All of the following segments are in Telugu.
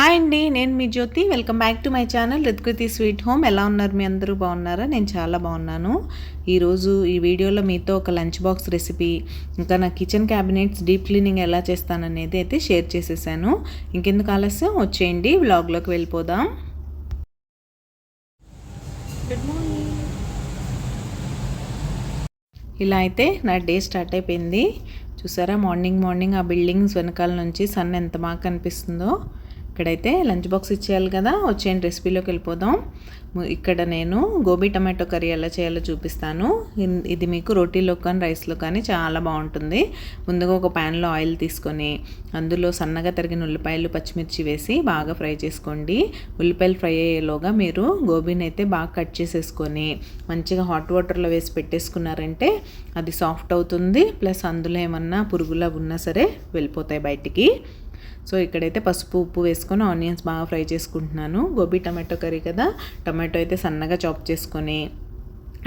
హాయ్ అండి, నేను మీ జ్యోతి. Welcome back to my channel Ritkriti sweet home. ఎలా ఉన్నారు? మీ అందరూ బాగున్నారా? నేను చాలా బాగున్నాను. ఈరోజు ఈ వీడియోలో మీతో ఒక లంచ్ బాక్స్ రెసిపీ, ఇంకా నా కిచెన్ క్యాబినెట్స్ డీప్ క్లీనింగ్ ఎలా చేస్తాననేది అయితే షేర్ చేసేసాను. ఇంకెందుకు ఆలస్యం, వచ్చేయండి వ్లాగ్లోకి వెళ్ళిపోదాం. Good morning. ఇలా అయితే నా డే స్టార్ట్ అయిపోయింది. చూసారా, మార్నింగ్ ఆ బిల్డింగ్స్ వెనకాల నుంచి సన్ ఎంత బాగా కనిపిస్తుందో. ఇక్కడైతే లంచ్ బాక్స్ ఇచ్చేయాలి కదా, వచ్చేయండి రెసిపీలోకి వెళ్ళిపోదాం. ఇక్కడ నేను గోబీ టమాటో కర్రీ ఎలా చేయాలో చూపిస్తాను. ఇది మీకు రోటీలో కానీ రైస్లో కానీ చాలా బాగుంటుంది. ముందుగా ఒక ప్యాన్లో ఆయిల్ తీసుకొని అందులో సన్నగా తరిగిన ఉల్లిపాయలు పచ్చిమిర్చి వేసి బాగా ఫ్రై చేసుకోండి. ఉల్లిపాయలు ఫ్రై అయ్యేలోగా మీరు గోబీని అయితే బాగా కట్ చేసేసుకొని మంచిగా హాట్ వాటర్లో వేసి పెట్టేసుకున్నారంటే అది సాఫ్ట్ అవుతుంది. ప్లస్ అందులో ఏమన్నా పురుగులా ఉన్నా సరే వెళ్ళిపోతాయి బయటికి. సో ఇక్కడైతే పసుపు ఉప్పు వేసుకొని ఆనియన్స్ బాగా ఫ్రై చేసుకుంటున్నాను. గోబీ టమాటో కర్రీ కదా, టమాటో అయితే సన్నగా చాప్ చేసుకొని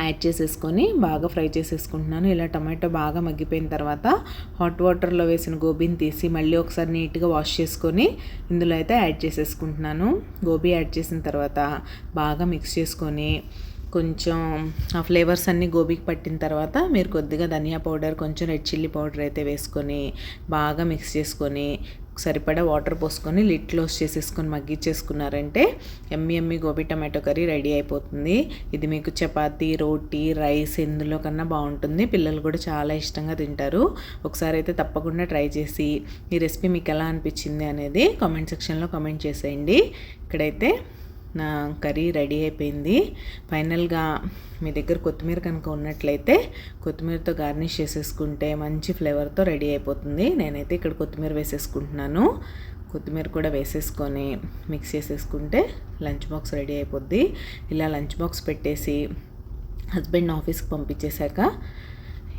యాడ్ చేసేసుకొని బాగా ఫ్రై చేసేసుకుంటున్నాను. ఇలా టమాటో బాగా మగ్గిపోయిన తర్వాత హాట్ వాటర్లో వేసిన గోబీని తీసి మళ్ళీ ఒకసారి నీట్గా వాష్ చేసుకొని ఇందులో అయితే యాడ్ చేసేసుకుంటున్నాను. గోబీ యాడ్ చేసిన తర్వాత బాగా మిక్స్ చేసుకొని కొంచెం ఆ ఫ్లేవర్స్ అన్నీ గోబీకి పట్టిన తర్వాత మీరు కొద్దిగా ధనియా పౌడర్, కొంచెం రెడ్ చిల్లీ పౌడర్ అయితే వేసుకొని బాగా మిక్స్ చేసుకొని సరిపడా వాటర్ పోసుకొని లిడ్ క్లోజ్ చేసేసుకొని మగ్గిచ్చేసుకున్నారంటే ఎమ్మి గోబీ టమాటో కర్రీ రెడీ అయిపోతుంది. ఇది మీకు చపాతీ, రోటీ, రైస్ ఎందులో కన్నా బాగుంటుంది. పిల్లలు కూడా చాలా ఇష్టంగా తింటారు. ఒకసారి అయితే తప్పకుండా ట్రై చేసి ఈ రెసిపీ మీకు ఎలా అనిపించింది అనేది కామెంట్ సెక్షన్లో కామెంట్ చేసేయండి. ఇక్కడైతే నా కర్రీ రెడీ అయిపోయింది. ఫైనల్గా మీ దగ్గర కొత్తిమీర కనుక ఉన్నట్లయితే కొత్తిమీరతో గార్నిష్ చేసేసుకుంటే మంచి ఫ్లేవర్తో రెడీ అయిపోతుంది. నేనైతే ఇక్కడ కొత్తిమీర వేసేసుకుంటున్నాను. కొత్తిమీర కూడా వేసేసుకొని మిక్స్ చేసేసుకుంటే లంచ్ బాక్స్ రెడీ అయిపోద్ది. ఇలా లంచ్ బాక్స్ పెట్టేసి హస్బెండ్ ఆఫీస్కి పంపించేశాక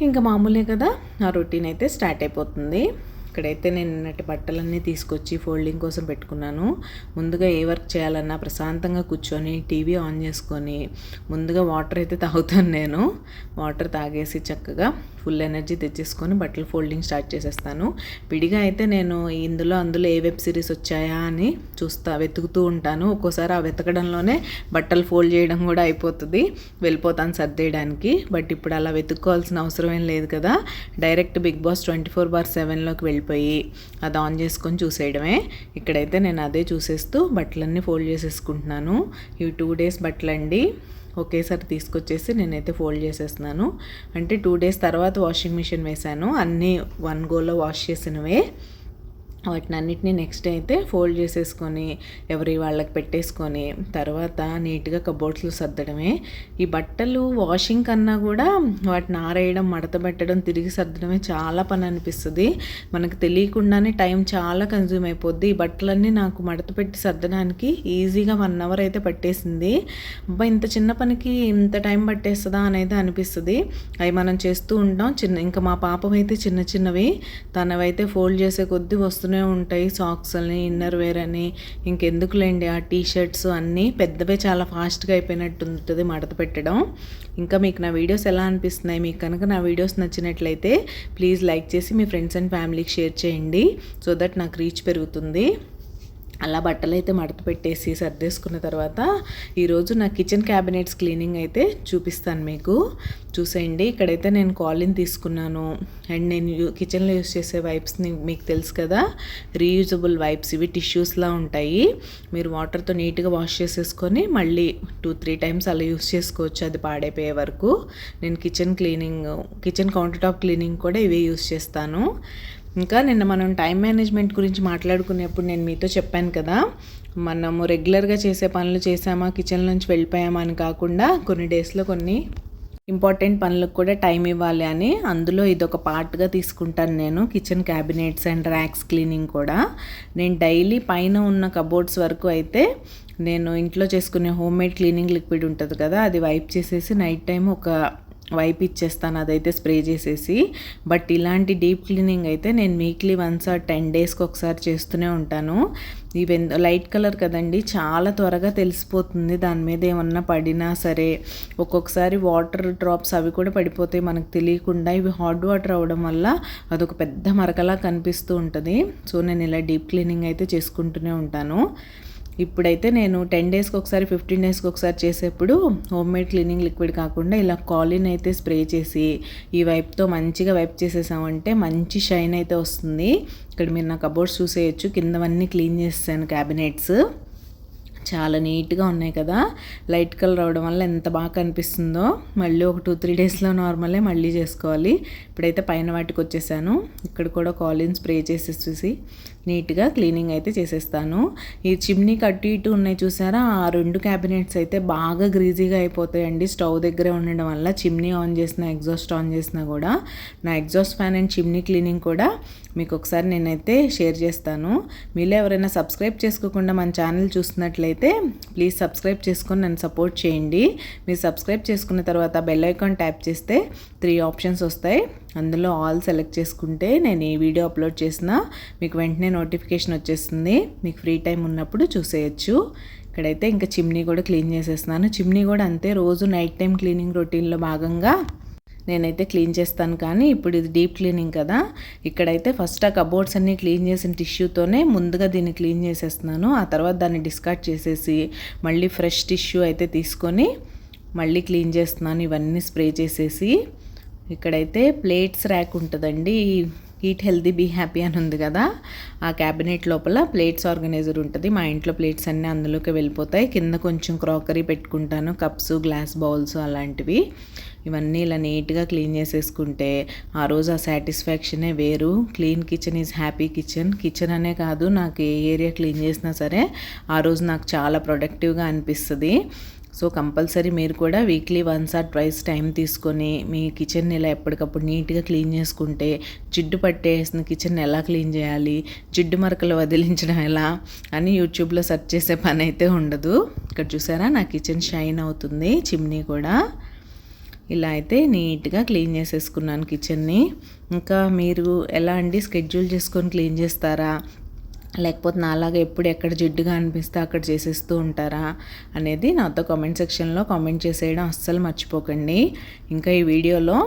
ఇంకా మామూలే కదా, ఆ రొటీన్ అయితే స్టార్ట్ అయిపోతుంది. ఇక్కడైతే నేను నిన్నటి బట్టలన్నీ తీసుకొచ్చి ఫోల్డింగ్ కోసం పెట్టుకున్నాను. ముందుగా ఏ వర్క్ చేయాలన్నా ప్రశాంతంగా కూర్చొని టీవీ ఆన్ చేసుకొని ముందుగా వాటర్ అయితే తాగుతాను. నేను వాటర్ తాగేసి చక్కగా ఫుల్ ఎనర్జీ తెచ్చేసుకొని బట్టలు ఫోల్డింగ్ స్టార్ట్ చేసేస్తాను. విడిగా అయితే నేను అందులో ఏ వెబ్ సిరీస్ వచ్చాయా అని వెతుకుతూ ఉంటాను. ఒక్కోసారి ఆ వెతకడంలోనే బట్టలు ఫోల్డ్ చేయడం కూడా అయిపోతుంది, వెళ్ళిపోతాను సర్దేయడానికి. బట్ ఇప్పుడు అలా వెతుక్కోవాల్సిన అవసరం ఏం లేదు కదా, డైరెక్ట్ బిగ్ బాస్ 24/7లోకి వెళ్ళిపోయి అది ఆన్ చేసుకొని చూసేయడమే. ఇక్కడైతే నేను అదే చూసేస్తూ బట్టలన్నీ ఫోల్డ్ చేసేసుకుంటున్నాను. ఇవి 2 days బట్టలండి. ఒకేసారి తీసుకొచ్చేసి నేనైతే ఫోల్డ్ చేసేస్తున్నాను. అంటే 2 days తర్వాత వాషింగ్ మిషన్ వేశాను. అన్నీ 1 goలో వాష్ చేసినవే. వాటిని అన్నిటినీ నెక్స్ట్ డే అయితే ఫోల్డ్ చేసేసుకొని ఎవరి వాళ్ళకి పెట్టేసుకొని తర్వాత నీట్గా కబోర్డ్స్లో సర్దడమే. ఈ బట్టలు వాషింగ్ కన్నా కూడా వాటిని ఆరేయడం, మడత పెట్టడం, తిరిగి సర్దడమే చాలా పని అనిపిస్తుంది. మనకు తెలియకుండానే టైం చాలా కన్జ్యూమ్ అయిపోద్ది. ఈ బట్టలన్నీ నాకు మడత పెట్టి సర్దడానికి ఈజీగా 1 hour అయితే పట్టేసింది. అబ్బా, ఇంత చిన్న పనికి ఇంత టైం పట్టేస్తుందా అనేది అనిపిస్తుంది. అవి మనం చేస్తూ ఉంటాం. ఇంకా మా పాపమైతే చిన్నవి తనవైతే ఫోల్డ్ చేసే కొద్దీ వస్తున్నాయి ఉంటాయి. సాక్స్ అని, ఇన్నర్ వేర్ అని, ఇంకెందుకులేండి ఆ టీషర్ట్స్ అన్నీ పెద్దవే చాలా ఫాస్ట్గా అయిపోయినట్టు ఉంటుంది మడత పెట్టడం. ఇంకా మీకు నా వీడియోస్ ఎలా అనిపిస్తున్నాయి? మీకు కనుక నా వీడియోస్ నచ్చినట్లయితే ప్లీజ్ లైక్ చేసి మీ ఫ్రెండ్స్ అండ్ ఫ్యామిలీకి షేర్ చేయండి. సో దట్ నాకు రీచ్ పెరుగుతుంది. అలా బట్టలు అయితే మడత పెట్టేసి సర్దేసుకున్న తర్వాత ఈరోజు నా కిచెన్ క్యాబినెట్స్ క్లీనింగ్ అయితే చూపిస్తాను మీకు. చూసేయండి. ఇక్కడైతే నేను కాలిన్ తీసుకున్నాను. అండ్ నేను కిచెన్లో యూస్ చేసే వైప్స్ని మీకు తెలుసు కదా, రీయూజబుల్ వైప్స్. ఇవి టిష్యూస్లా ఉంటాయి. మీరు వాటర్తో నీట్గా వాష్ చేసేసుకొని మళ్ళీ 2-3 times అలా యూస్ చేసుకోవచ్చు, అది పాడైపోయే వరకు. నేను కిచెన్ కౌంటర్ టాప్ క్లీనింగ్ కూడా ఇవే యూస్ చేస్తాను. ఇంకా నిన్న మనం టైం మేనేజ్మెంట్ గురించి మాట్లాడుకునేప్పుడు నేను మీతో చెప్పాను కదా, మనము రెగ్యులర్గా చేసే పనులు చేసామా, కిచెన్ నుంచి వెళ్ళిపోయామా అని కాకుండా కొన్ని డేస్లో కొన్ని ఇంపార్టెంట్ పనులకు కూడా టైం ఇవ్వాలి అని. అందులో ఇదొక పార్ట్గా తీసుకుంటాను నేను. Kitchen cabinets and racks cleaning కూడా నేను డైలీ పైన ఉన్న కబోర్డ్స్ వరకు అయితే నేను ఇంట్లో చేసుకునే హోమ్ మేడ్ క్లీనింగ్ లిక్విడ్ ఉంటుంది కదా, అది వైప్ చేసేసి నైట్ టైం ఒక వైప్ ఇచ్చేస్తాను, అదైతే స్ప్రే చేసేసి. బట్ ఇలాంటి డీప్ క్లీనింగ్ అయితే నేను వీక్లీ వన్స్ 10 డేస్కి ఒకసారి చేస్తూనే ఉంటాను. ఇవి లైట్ కలర్ కదండి, చాలా త్వరగా తెలిసిపోతుంది దాని మీద ఏమన్నా పడినా సరే. ఒక్కొక్కసారి వాటర్ డ్రాప్స్ అవి కూడా పడిపోతాయి మనకు తెలియకుండా. ఇవి హాట్ వాటర్ అవ్వడం వల్ల అదొక పెద్ద మరకలా కనిపిస్తూ ఉంటుంది. సో నేను ఇలా డీప్ క్లీనింగ్ అయితే చేసుకుంటూనే ఉంటాను. ఇప్పుడైతే నేను 10 డేస్కి ఒకసారి 15 డేస్కి ఒకసారి చేసేప్పుడు హోమ్ మేడ్ క్లీనింగ్ లిక్విడ్ కాకుండా ఇలా కాలిన్ అయితే స్ప్రే చేసి ఈ వైప్తో మంచిగా వైప్ చేసేసామంటే మంచి షైన్ అయితే వస్తుంది. ఇక్కడ మీరు నా కబోర్డ్స్ చూసేయచ్చు, కిందవన్నీ క్లీన్ చేసాను, క్యాబినెట్స్ చాలా నీట్గా ఉన్నాయి కదా. లైట్ కలర్ అవడం వల్ల ఎంత బాగా కనిపిస్తుందో. మళ్ళీ ఒక 2-3 డేస్లో నార్మలే మళ్ళీ చేసుకోవాలి. ఇప్పుడైతే పైన వాటికి వచ్చేసాను. ఇక్కడ కూడా కాలిన్ స్ప్రే చేసేసి నీట్గా క్లీనింగ్ అయితే చేసేస్తాను. ఈ చిమ్నీకి అటు ఇటు ఉన్నాయి చూసారా, ఆ 2 క్యాబినెట్స్ అయితే బాగా గ్రీజీగా అయిపోతాయండి స్టవ్ దగ్గరే ఉండడం వల్ల. చిమ్నీ ఆన్ చేసిన, ఎగ్జాస్ట్ ఆన్ చేసినా కూడా. నా exhaust fan and chimney cleaning కూడా మీకు ఒకసారి నేనైతే షేర్ చేస్తాను. మీలో ఎవరైనా సబ్స్క్రైబ్ చేసుకోకుండా మన ఛానల్ చూస్తున్నట్లయితే ప్లీజ్ సబ్స్క్రైబ్ చేసుకొని నన్ను సపోర్ట్ చేయండి. మీరు సబ్స్క్రైబ్ చేసుకున్న తర్వాత బెల్ ఐకాన్ ట్యాప్ చేస్తే 3 ఆప్షన్స్ వస్తాయి. అందులో ఆల్ సెలెక్ట్ చేసుకుంటే నేను ఏ వీడియో అప్లోడ్ చేసినా మీకు వెంటనే నోటిఫికేషన్ వచ్చేస్తుంది. మీకు ఫ్రీ టైం ఉన్నప్పుడు చూసేయచ్చు. ఇక్కడైతే ఇంకా చిమ్నీ కూడా క్లీన్ చేసేస్తున్నాను. చిమ్నీ కూడా అంతే, రోజు నైట్ టైం క్లీనింగ్ రొటీన్లో భాగంగా నేనైతే క్లీన్ చేస్తాను. కానీ ఇప్పుడు ఇది డీప్ క్లీనింగ్ కదా. ఇక్కడైతే ఫస్ట్ ఆ కబోర్డ్స్ అన్నీ క్లీన్ చేసిన టిష్యూతోనే ముందుగా దీన్ని క్లీన్ చేసేస్తున్నాను. ఆ తర్వాత దాన్ని డిస్కార్డ్ చేసేసి మళ్ళీ ఫ్రెష్ టిష్యూ అయితే తీసుకొని మళ్ళీ క్లీన్ చేస్తున్నాను, ఇవన్నీ స్ప్రే చేసేసి. ఇక్కడైతే ప్లేట్స్ ర్యాక్ ఉంటుందండి, ఈట్ హెల్దీ బీ హ్యాపీ అని ఉంది కదా, ఆ క్యాబినెట్ లోపల ప్లేట్స్ ఆర్గనైజర్ ఉంటుంది. మా ఇంట్లో ప్లేట్స్ అన్నీ అందులోకి వెళ్ళిపోతాయి. కింద కొంచెం క్రాకరీ పెట్టుకుంటాను, కప్స్, గ్లాస్ బౌల్స్ అలాంటివి. ఇవన్నీ ఇలా నీట్గా క్లీన్ చేసేసుకుంటే ఆ రోజు ఆ సాటిస్ఫాక్షనే వేరు. Clean kitchen is happy kitchen. Kitchen అనే కాదు, నాకు ఏ ఏరియా క్లీన్ చేసినా సరే ఆ రోజు నాకు చాలా ప్రొడక్టివ్గా అనిపిస్తుంది. సో కంపల్సరీ మీరు కూడా weekly once or twice time తీసుకొని మీ కిచెన్ని ఇలా ఎప్పటికప్పుడు నీట్గా క్లీన్ చేసుకుంటే, జిడ్డు పట్టేసిన కిచెన్ ఎలా క్లీన్ చేయాలి, జిడ్డు మరకలు వదిలించడం ఎలా అని యూట్యూబ్లో సెర్చ్ చేసే పని అయితే ఉండదు. ఇక్కడ చూసారా నా కిచెన్ షైన్ అవుతుంది, చిమ్నీ కూడా. ఇలా అయితే నీట్గా క్లీన్ చేసేసుకున్నాను కిచెన్ని. ఇంకా మీరు ఎలా అండి, స్కెడ్యూల్ చేసుకొని క్లీన్ చేస్తారా, లేకపోతే నాలాగా ఎప్పుడు ఎక్కడ జిడ్డుగా అనిపిస్తే అక్కడ చేసేస్తూ ఉంటారా అనేది నాతో కామెంట్ సెక్షన్లో కామెంట్ చేసేయడం అస్సలు మర్చిపోకండి. ఇంకా ఈ వీడియోలో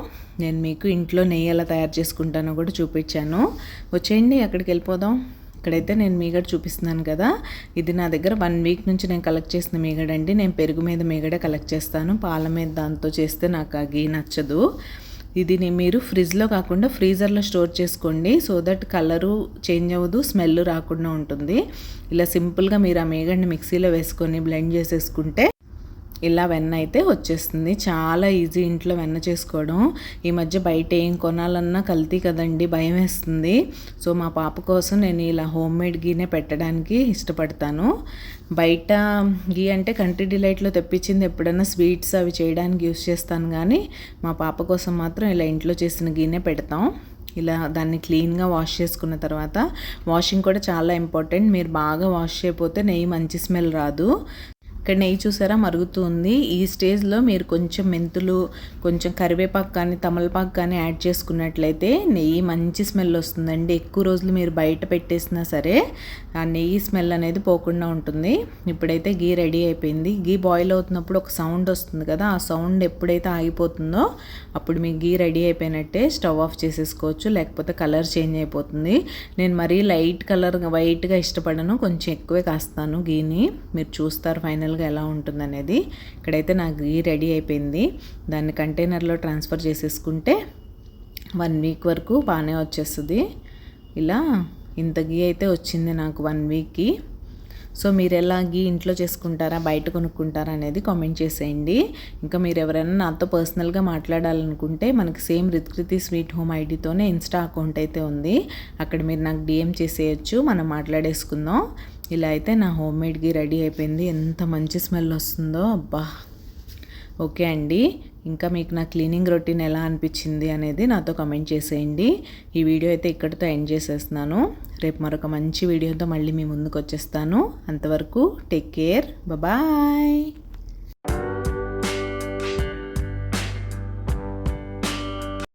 నేను మీకు ఇంట్లో నెయ్యి ఎలా తయారు చేసుకుంటానో కూడా చూపించాను. వచ్చేయండి అక్కడికి వెళ్ళిపోదాం. ఇక్కడైతే నేను మీగడ చూపిస్తున్నాను కదా, ఇది నా దగ్గర 1 వీక్ నుంచి నేను కలెక్ట్ చేసిన మీగడండి. నేను పెరుగు మీద మీగడ కలెక్ట్ చేస్తాను, పాల మీద దాంతో చేస్తే నాకు ఆ గీ నచ్చదు. ఇది మీరు ఫ్రిడ్జ్లో కాకుండా ఫ్రీజర్లో స్టోర్ చేసుకోండి. సో దట్ కలరు చేంజ్ అవ్వదు, స్మెల్ రాకుండా ఉంటుంది. ఇలా సింపుల్గా మీరు ఆ మేగడ్ని మిక్సీలో వేసుకొని బ్లెండ్ చేసేసుకుంటే ఇలా వెన్న అయితే వచ్చేస్తుంది. చాలా ఈజీ ఇంట్లో వెన్న చేసుకోవడం. ఈ మధ్య బయట ఏం కొనాలన్నా కల్తీ కదండి, భయం వేస్తుంది. సో మా పాప కోసం నేను ఇలా హోమ్ మేడ్ గీనే పెట్టడానికి ఇష్టపడతాను. బయట గీ అంటే కంట్రీ డిలైట్లో తెప్పించింది ఎప్పుడైనా స్వీట్స్ అవి చేయడానికి యూస్ చేస్తాను, కానీ మా పాప కోసం మాత్రం ఇలా ఇంట్లో చేసిన గీనే పెడతాం. ఇలా దాన్ని క్లీన్గా వాష్ చేసుకున్న తర్వాత, వాషింగ్ కూడా చాలా ఇంపార్టెంట్. మీరు బాగా వాష్ చేయకపోతే నెయ్యి మంచి స్మెల్ రాదు. ఇక్కడ నెయ్యి చూసారా మరుగుతుంది. ఈ స్టేజ్లో మీరు కొంచెం మెంతులు, కొంచెం కరివేపాకు కానీ తమలపాకు కానీ యాడ్ చేసుకున్నట్లయితే నెయ్యి మంచి స్మెల్ వస్తుందండి. ఎక్కువ రోజులు మీరు బయట పెట్టేసినా సరే ఆ నెయ్యి స్మెల్ అనేది పోకుండా ఉంటుంది. ఇప్పుడైతే గీ రెడీ అయిపోయింది. గీ బాయిల్ అవుతున్నప్పుడు ఒక సౌండ్ వస్తుంది కదా, ఆ సౌండ్ ఎప్పుడైతే ఆగిపోతుందో అప్పుడు మీ గీ రెడీ అయిపోయినట్టే. స్టవ్ ఆఫ్ చేసేసుకోవచ్చు, లేకపోతే కలర్ చేంజ్ అయిపోతుంది. నేను మరీ లైట్ కలర్ వైట్గా ఇష్టపడను, కొంచెం ఎక్కువే కాస్తాను గీని. మీరు చూస్తారు ఫైనల్గా ఎలా ఉంటుందనేది. ఇక్కడైతే నాకు గీ రెడీ అయిపోయింది. దాన్ని కంటైనర్లో ట్రాన్స్ఫర్ చేసేసుకుంటే 1 వీక్ వరకు బాగానే వచ్చేస్తుంది. ఇలా ఇంత గీ అయితే వచ్చింది నాకు 1 వీక్కి. సో మీరు ఎలా గీ ఇంట్లో చేసుకుంటారా, బయట కొనుక్కుంటారా అనేది కామెంట్ చేసేయండి. ఇంకా మీరు ఎవరైనా నాతో పర్సనల్గా మాట్లాడాలనుకుంటే మనకి సేమ్ రిత్కృతి స్వీట్ హోమ్ ఐడితోనే ఇన్స్టా అకౌంట్ అయితే ఉంది. అక్కడ మీరు నాకు డిఎం చేసేయచ్చు, మనం మాట్లాడేసుకుందాం. ఇలా అయితే నా హోమ్ మేడ్ గీ రెడీ అయిపోయింది. ఎంత మంచి స్మెల్ వస్తుందో, అబ్బా. ఓకే అండి, ఇంకా మీకు నా క్లీనింగ్ రొటీన్ ఎలా అనిపించింది అనేది నాతో కామెంట్ చేసేయండి. ఈ వీడియో అయితే ఇక్కడితో ఎండ్ చేసేస్తున్నాను. రేపు మరొక మంచి వీడియోతో మళ్ళీ మీ ముందుకు వచ్చేస్తాను. అంతవరకు టేక్ కేర్, బాయ్.